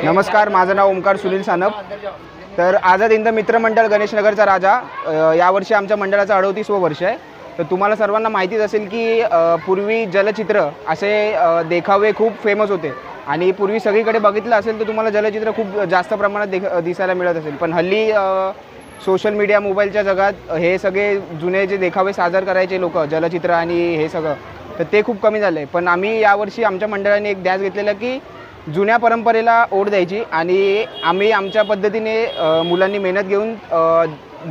नमस्कार, माझं नाव ओमकार सुनील सानप। तर आझाद हिंद मित्रमंडळ गणेशनगरचा राजा यावर्षी आमच्या मंडळाचं 38वं वर्ष आहे। तर तुम्हाला सर्वांना माहितीच असेल की पूर्वी जलचित्र असे देखावे खूप फेमस होते आणि पूर्वी सगळीकडे बघितलं असेल तर तुम्हाला जलचित्र खूप जास्त प्रमाणात दिसायला मिळत असेल। पण हल्ली सोशल मीडिया मोबाईलच्या जगात हे सगळे जुने जे देखावे सादर करायचे लोक जलचित्र आणि हे सगळं, तर ते खूप कमी झाले। पण आम्ही यावर्षी आमच्या मंडळाने एक ध्यास घेतलेला की जुन्या परंपरेला ओढ द्यायची आणि आम्ही आमच्या पद्धतीने मुलांनी मेहनत घेऊन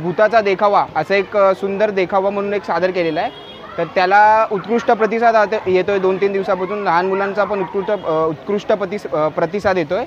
भूताचा देखावा असं एक सुंदर देखावा म्हणून एक सादर केलेला आहे। तर त्याला उत्कृष्ट प्रतिसाद येतोय। 2-3 दिवसापासून लहान मुलांचा पण उत्कृष्ट प्रतिसाद येतोय।